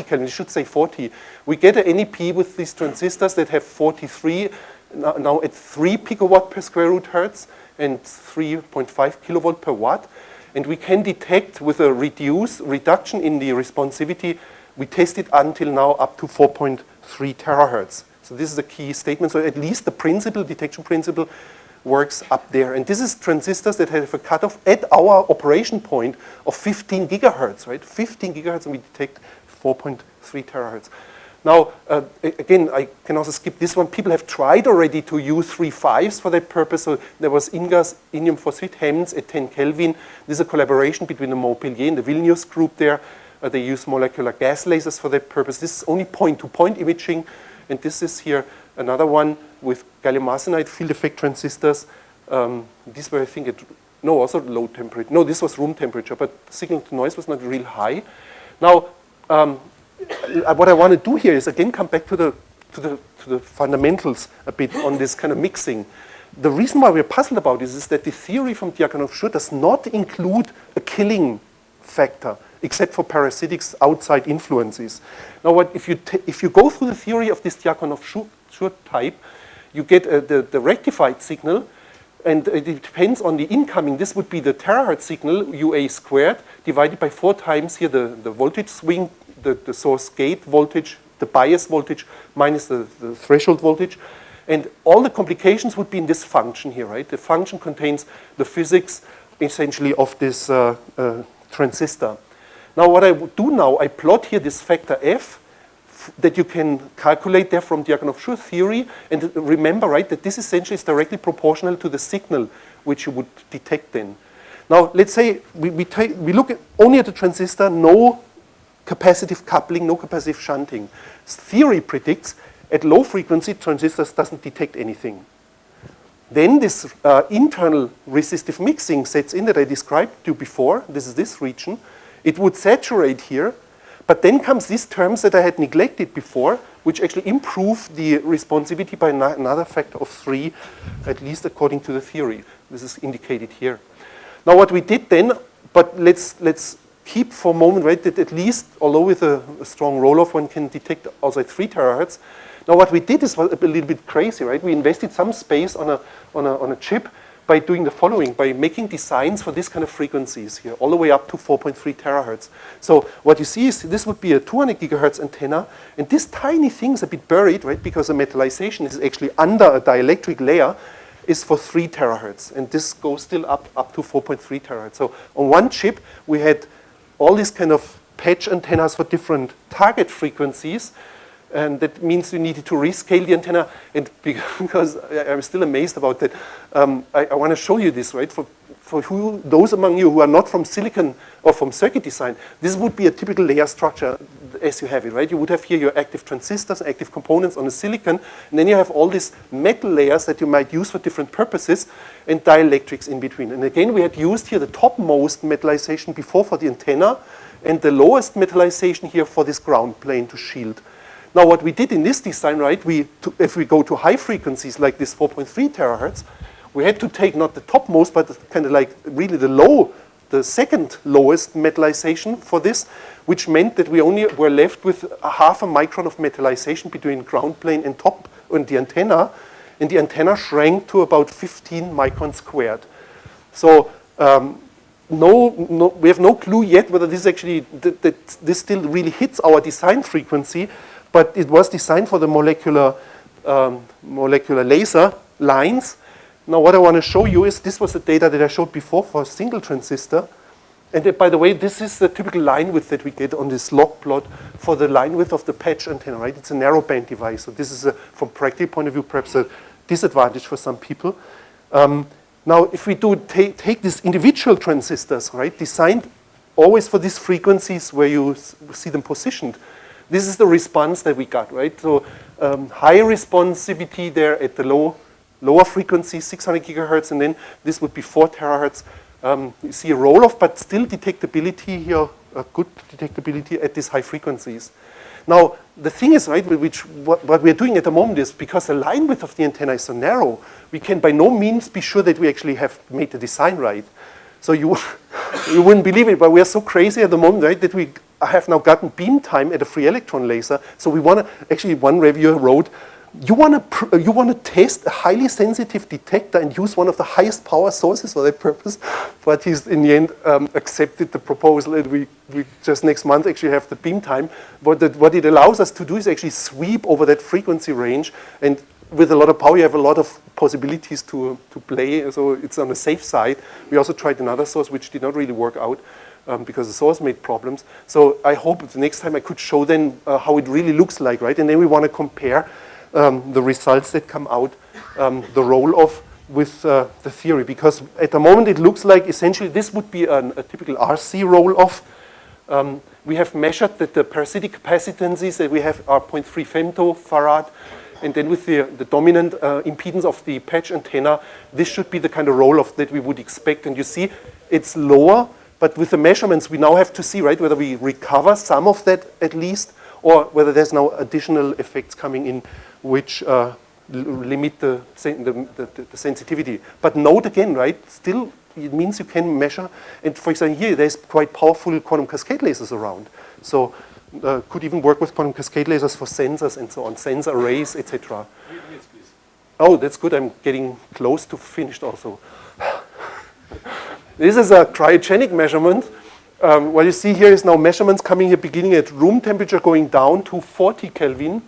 Kelvin, you should say 40. We get an NEP with these transistors that have 43 now at 3 picowatt per square root hertz and 3.5 kilovolt per watt. And we can detect with a reduction in the responsivity, we tested until now up to 4.3 terahertz. So this is a key statement. So at least the principle, detection principle, works up there. And this is transistors that have a cutoff at our operation point of 15 gigahertz, right? 15 gigahertz, and we detect 4.3 terahertz. Now, again, I can also skip this one. People have tried already to use 3.5s for that purpose. So there was INGAS, indium phosphide HEMS at 10 Kelvin. This is a collaboration between the Montpellier and the Vilnius group there. They use molecular gas lasers for that purpose. This is only point-to-point imaging. And this is here another one with gallium arsenide field effect transistors. These were, I think, also low temperature. No, this was room temperature, but signal to noise was not real high. Now, what I want to do here is again come back to the fundamentals a bit on this kind of mixing. The reason why we're puzzled about this is that the theory from Dyakonov-Schur does not include a killing factor, except for parasitics outside influences. Now, if you go through the theory of this Dyakonov-Schur type, you get the rectified signal, and it depends on the incoming. This would be the terahertz signal, UA squared, divided by 4 times here the voltage swing, the source gate voltage, the bias voltage, minus the threshold voltage. And all the complications would be in this function here, right? The function contains the physics, essentially, of this transistor. Now, what I do now, I plot here this factor F that you can calculate there from Dyakonov-Schur theory. And remember, right, that this essentially is directly proportional to the signal which you would detect then. Now, let's say we look only at the transistor, no capacitive coupling, no capacitive shunting. Theory predicts at low frequency, transistors doesn't detect anything. Then this internal resistive mixing sets in that I described to you before. This is this region. It would saturate here, but then comes these terms that I had neglected before, which actually improve the responsivity by another factor of 3, at least according to the theory. This is indicated here. Now what we did then, but let's keep for a moment, right, that at least, although with a strong roll-off, one can detect also at 3 terahertz. Now what we did is a little bit crazy, right? We invested some space on a chip by doing the following, by making designs for this kind of frequencies here, all the way up to 4.3 terahertz. So what you see is this would be a 200 gigahertz antenna, and this tiny thing is a bit buried, right, because the metallization is actually under a dielectric layer, is for 3 terahertz, and this goes still up to 4.3 terahertz. So on one chip, we had all these kind of patch antennas for different target frequencies, and that means you needed to rescale the antenna. And because I'm still amazed about that, I want to show you this, right? For those among you who are not from silicon or from circuit design, this would be a typical layer structure as you have it, right? You would have here your active transistors, active components on the silicon, and then you have all these metal layers that you might use for different purposes, and dielectrics in between. And again, we had used here the topmost metallization before for the antenna, and the lowest metallization here for this ground plane to shield. Now, what we did in this design, right, if we go to high frequencies like this 4.3 terahertz, we had to take not the topmost, but kind of like really the second lowest metallization for this, which meant that we only were left with a half a micron of metallization between ground plane and top and the antenna, and the antenna shrank to about 15 microns squared. So we have no clue yet whether this actually that this still really hits our design frequency, but it was designed for the molecular laser lines. Now what I want to show you is this was the data that I showed before for a single transistor. And by the way, this is the typical line width that we get on this log plot for the line width of the patch antenna, right? It's a narrow band device. So this is, from practical point of view, perhaps a disadvantage for some people. Now, if we do take these individual transistors, right, designed always for these frequencies where you see them positioned, this is the response that we got, right? So high responsivity there at the lower frequency, 600 gigahertz, and then this would be 4 terahertz. You see a roll-off, but still detectability here, a good detectability at these high frequencies. Now, the thing is, right, what we're doing at the moment is, because the line width of the antenna is so narrow, we can by no means be sure that we actually have made the design right. So you wouldn't believe it, but we are so crazy at the moment, right, that we have now gotten beam time at a free electron laser. So we want to, actually one reviewer wrote, you want to test a highly sensitive detector and use one of the highest power sources for that purpose, but he's in the end accepted the proposal, and we just next month actually have the beam time. What it allows us to do is actually sweep over that frequency range, and with a lot of power you have a lot of possibilities to play, so it's on the safe side. We also tried another source which did not really work out, because the source made problems. So I hope the next time I could show them how it really looks like, right? And then we want to compare the results that come out, the roll-off with the theory. Because at the moment it looks like essentially this would be a typical RC roll-off. We have measured that the parasitic capacitances that we have are 0.3 femtofarad. And then with the dominant impedance of the patch antenna, this should be the kind of roll-off that we would expect. And you see, it's lower. But with the measurements, we now have to see, right, whether we recover some of that at least, or whether there's now additional effects coming in which limit the sensitivity. But note again, right, still it means you can measure. And for example, here there's quite powerful quantum cascade lasers around. So could even work with quantum cascade lasers for sensors and so on, sensor arrays, etc. Yes, please. Oh, that's good. I'm getting close to finished also. This is a cryogenic measurement. What you see here is now measurements coming here beginning at room temperature going down to 40 Kelvin.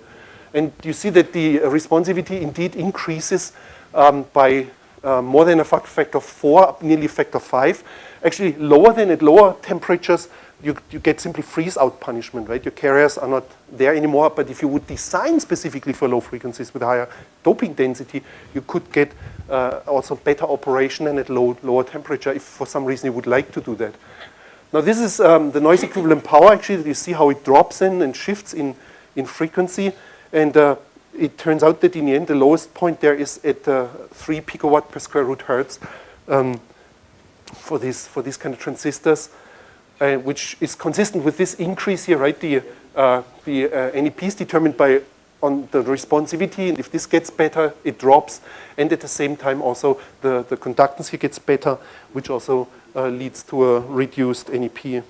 And you see that the responsivity indeed increases by more than a factor of 4, nearly a factor of 5. Actually, lower than at lower temperatures, you get simply freeze-out punishment, right? Your carriers are not there anymore. But if you would design specifically for low frequencies with higher doping density, you could get also better operation than at lower temperature if for some reason you would like to do that. Now this is the noise equivalent power. Actually, you see how it drops in and shifts in frequency. And it turns out that in the end, the lowest point there is at 3 picowatt per square root hertz for these kind of transistors. Which is consistent with this increase here, right? The NEP is determined by on the responsivity, and if this gets better, it drops, and at the same time also the conductance here gets better, which also leads to a reduced NEP.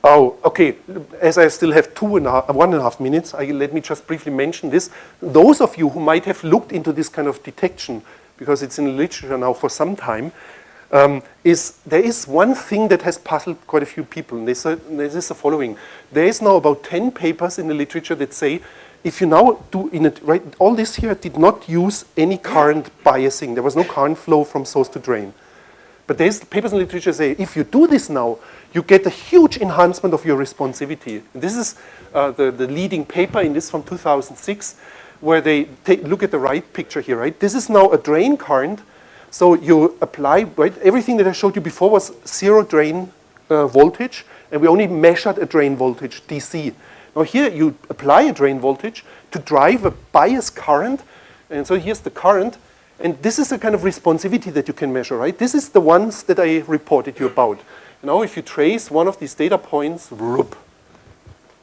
Oh, okay. As I still have 1.5 minutes, let me just briefly mention this. Those of you who might have looked into this kind of detection, because it's in the literature now for some time, there is one thing that has puzzled quite a few people, and this is the following. There is now about 10 papers in the literature that say, if you now do right, all this here did not use any current biasing. There was no current flow from source to drain. But there's papers in the literature say, if you do this now, you get a huge enhancement of your responsivity. And this is the leading paper in this from 2006, where they look at the right picture here, right? This is now a drain current. So you apply, right, everything that I showed you before was zero drain voltage, and we only measured a drain voltage, DC. Now here you apply a drain voltage to drive a bias current, and so here's the current, and this is the kind of responsivity that you can measure, right? This is the ones that I reported you about. Now if you trace one of these data points, whoop,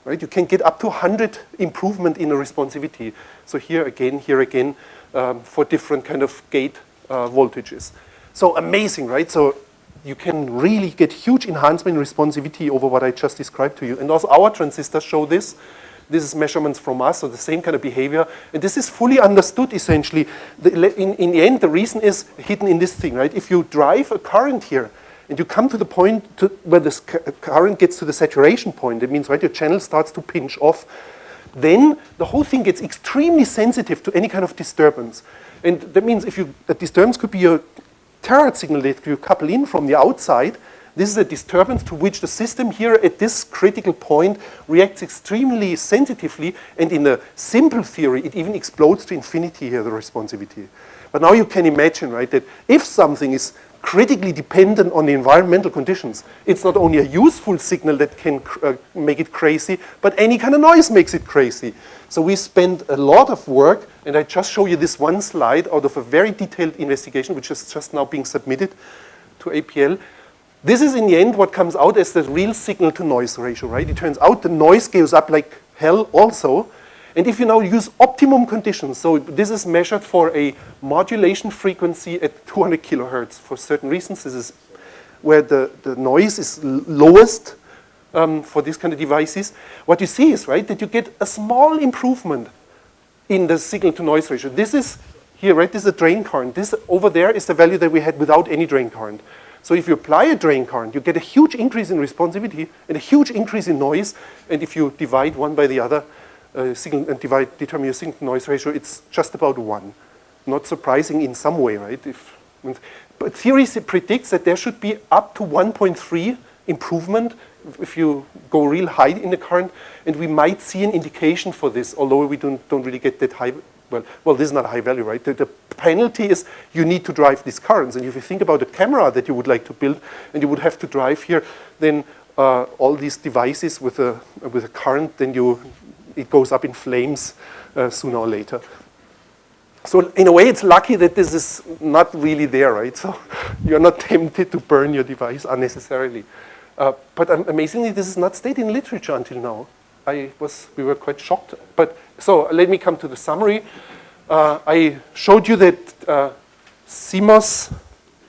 right, you can get up to 100 improvement in the responsivity. So here again, for different kind of gate voltages. So amazing, right? So you can really get huge enhancement in responsivity over what I just described to you. And also our transistors show this. This is measurements from us, so the same kind of behavior. And this is fully understood, essentially. In the end, the reason is hidden in this thing, right? If you drive a current here, and you come to the point where this current gets to the saturation point, it means, right, your channel starts to pinch off, then the whole thing gets extremely sensitive to any kind of disturbance. And that means if the disturbance could be a terahertz signal that you couple in from the outside. This is a disturbance to which the system here at this critical point reacts extremely sensitively, and in a simple theory, it even explodes to infinity here, the responsivity. But now you can imagine, right, that if something is critically dependent on the environmental conditions, it's not only a useful signal that can make it crazy, but any kind of noise makes it crazy. So we spent a lot of work, and I just show you this one slide out of a very detailed investigation, which is just now being submitted to APL. This is in the end what comes out as the real signal to noise ratio, right? It turns out the noise goes up like hell also. And if you now use optimum conditions, so this is measured for a modulation frequency at 200 kilohertz. For certain reasons, this is where the noise is lowest for these kind of devices, what you see is, right, that you get a small improvement in the signal-to-noise ratio. This is here, right, this is a drain current. This over there is the value that we had without any drain current. So if you apply a drain current, you get a huge increase in responsivity and a huge increase in noise. And if you divide one by the other, determine your signal-to-noise ratio, it's just about 1. Not surprising in some way, right? But theory predicts that there should be up to 1.3 improvement if you go real high in the current, and we might see an indication for this, although we don't really get that high. Well, this is not a high value, right? The penalty is you need to drive these currents, and if you think about a camera that you would like to build, and you would have to drive here, then all these devices with a current, then it goes up in flames sooner or later. So in a way, it's lucky that this is not really there, right? So you're not tempted to burn your device unnecessarily. But amazingly, this is not stated in literature until now. We were quite shocked. But so let me come to the summary. I showed you that CMOS,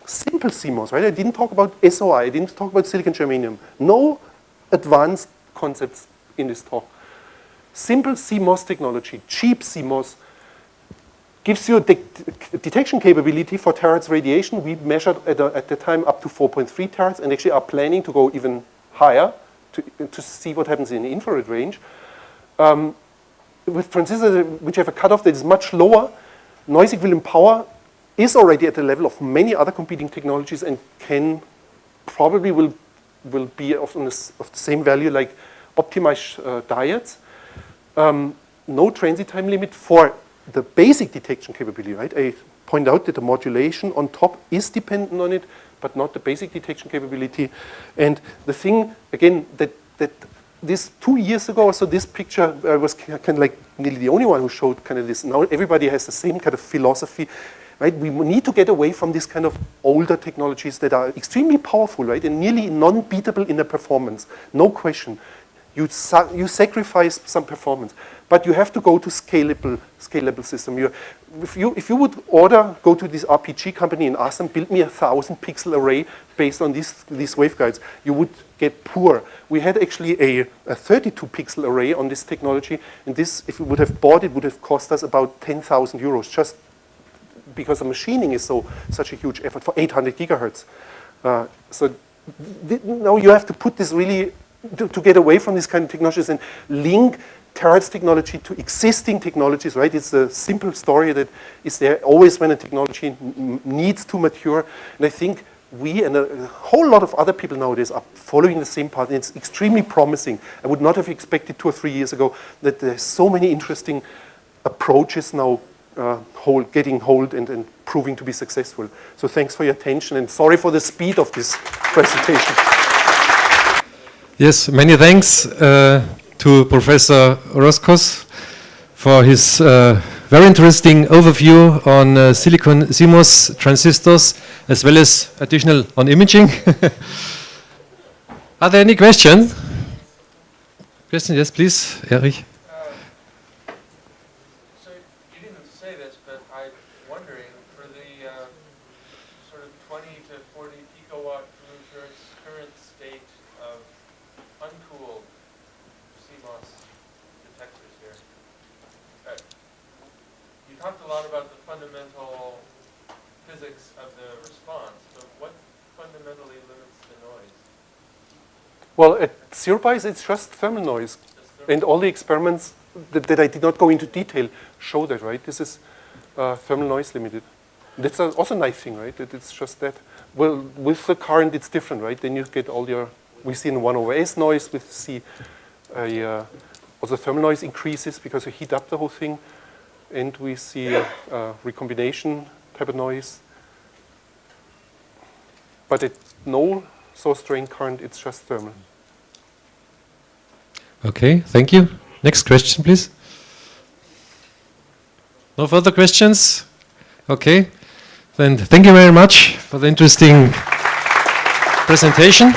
simple CMOS, right? I didn't talk about SOI. I didn't talk about silicon germanium. No advanced concepts in this talk. Simple CMOS technology, cheap CMOS, gives you a detection capability for terahertz radiation. We measured at the time up to 4.3 terahertz and actually are planning to go even higher to see what happens in the infrared range. With transistors which have a cutoff that is much lower, noise equivalent power is already at the level of many other competing technologies and probably will be of the same value like optimized diodes. No transit time limit for the basic detection capability, right? I point out that the modulation on top is dependent on it, but not the basic detection capability. And the thing, again, that this 2 years ago or so, this picture was kind of like nearly the only one who showed kind of this. Now everybody has the same kind of philosophy, right? We need to get away from this kind of older technologies that are extremely powerful, right? And nearly non-beatable in their performance, no question. You sacrifice some performance, but you have to go to scalable system. If you would go to this RPG company and ask them, build me a 1,000 pixel array based on these waveguides, you would get poor. We had actually a 32 pixel array on this technology, and this, if we would have bought it, would have cost us about 10,000 euros, just because the machining is such a huge effort for 800 gigahertz. So now you have to put this really to get away from these kind of technologies and link terahertz technology to existing technologies, right? It's a simple story that is there always when a technology needs to mature. And I think we and a whole lot of other people nowadays are following the same path. And it's extremely promising. I would not have expected 2 or 3 years ago that there's so many interesting approaches now getting hold and proving to be successful. So thanks for your attention and sorry for the speed of this presentation. Yes, many thanks to Professor Roskos for his very interesting overview on silicon CMOS transistors, as well as additional on imaging. Are there any questions? Question, yes, please, Erich. So you didn't say this, but I'm wondering for the sort of 20 to 40 picowatt current state of uncooled CMOS detectors here. You talked a lot about the fundamental physics of the response, but what fundamentally limits the noise? Well, at 0 pi, it's just thermal noise. And all the experiments that I did not go into detail show that, right? This is thermal noise limited. That's also a nice thing, right? That it's just that. Well, with the current, it's different, right? Then you get all your, we see in 1 over S noise, we see also thermal noise increases because you heat up the whole thing. And we see recombination type of noise. But at no source drain current, it's just thermal. Okay, thank you. Next question, please. No further questions? Okay, then thank you very much for the interesting presentation.